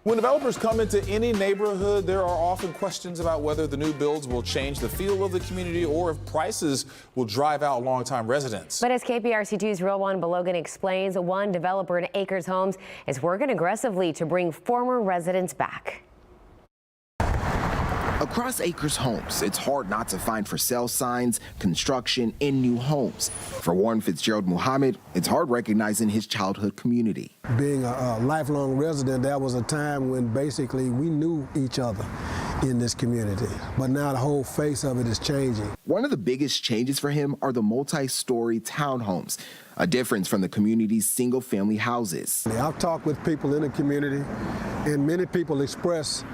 When developers come into any neighborhood, there are often questions about whether the new builds will change the feel of the community or if prices will drive out longtime residents. But as KPRC2's Rowan Belogan explains, one developer in Acres Homes is working aggressively to bring former residents back. Across Acres Homes, it's hard not to find for sale signs, construction, in new homes. For Warren Fitzgerald Muhammad, it's hard recognizing his childhood community. Being a lifelong resident, that was a time when basically we knew each other in this community. But now the whole face of it is changing. One of the biggest changes for him are the multi-story townhomes, a difference from the community's single-family houses. I've talked with people in the community, and many people express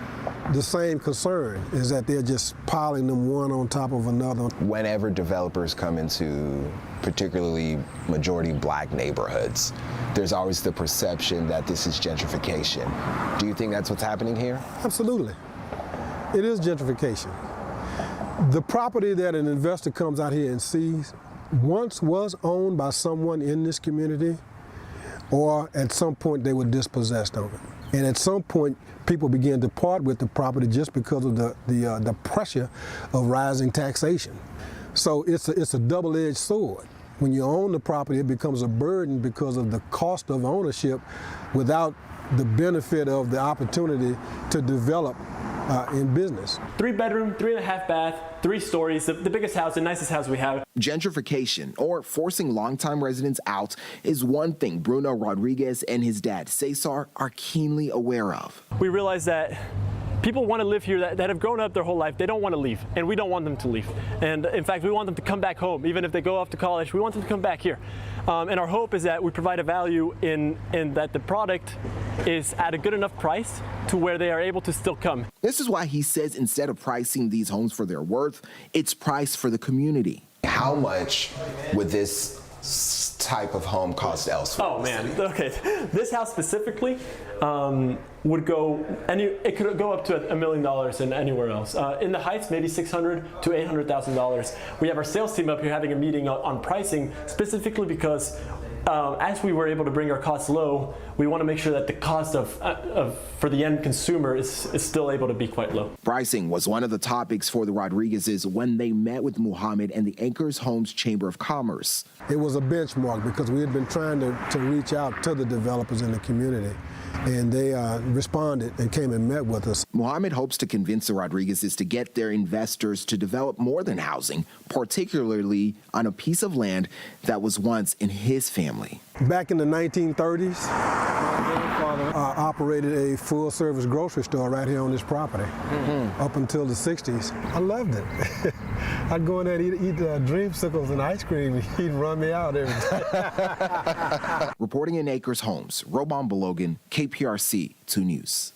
the same concern, is that they're just piling them one on top of another. Whenever developers come into particularly majority black neighborhoods, there's always the perception that this is gentrification. Do you think that's what's happening here? Absolutely. It is gentrification. The property that an investor comes out here and sees once was owned by someone in this community, or at some point they were dispossessed of it. And at some point, people began to part with the property just because of the pressure of rising taxation. So it's a double-edged sword. When you own the property, it becomes a burden because of the cost of ownership without the benefit of the opportunity to develop in business. 3-bedroom, 3.5 bath, 3 stories, the biggest house, the nicest house we have. Gentrification, or forcing longtime residents out, is one thing Bruno Rodriguez and his dad, Cesar, are keenly aware of. We realize that people want to live here that have grown up their whole life. They don't want to leave, and we don't want them to leave. And in fact, we want them to come back home. Even if they go off to college, we want them to come back here. And our hope is that we provide a value in that the product is at a good enough price to where they are able to still come. This is why he says instead of pricing these homes for their worth, it's priced for the community. How much would this type of home cost elsewhere? Oh man, okay. This house specifically would go, it could go up to $1 million in anywhere else. In the Heights, maybe $600,000 to $800,000. We have our sales team up here having a meeting on pricing, specifically because as we were able to bring our costs low, we want to make sure that the cost for the end consumer is still able to be quite low. Pricing was one of the topics for the Rodriguezes when they met with Muhammad and the Acres Homes Chamber of Commerce. It was a benchmark because we had been trying to reach out to the developers in the community, and they responded and came and met with us. Muhammad hopes to convince the Rodriguezes to get their investors to develop more than housing, particularly on a piece of land that was once in his family. Back in the 1930s, my grandfather operated a full-service grocery store right here on this property up until the 60s. I loved it. I'd go in there and eat dreamsicles and ice cream. He'd run me out every day. Reporting in Acres Homes, Rowan Belogan, KPRC 2 News.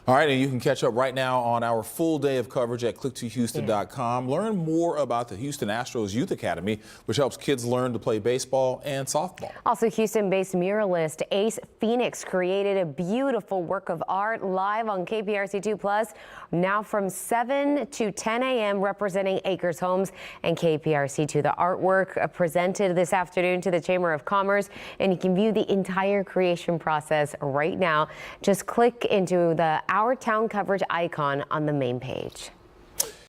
All right, and you can catch up right now on our full day of coverage at click2houston.com. Learn more about the Houston Astros Youth Academy, which helps kids learn to play baseball and softball. Also, Houston-based muralist Ace Phoenix created a beautiful work of art live on KPRC2+, now from 7 to 10 a.m. representing Acres Homes and KPRC2. The artwork presented this afternoon to the Chamber of Commerce, and you can view the entire creation process right now. Just click into the Our Town coverage icon on the main page.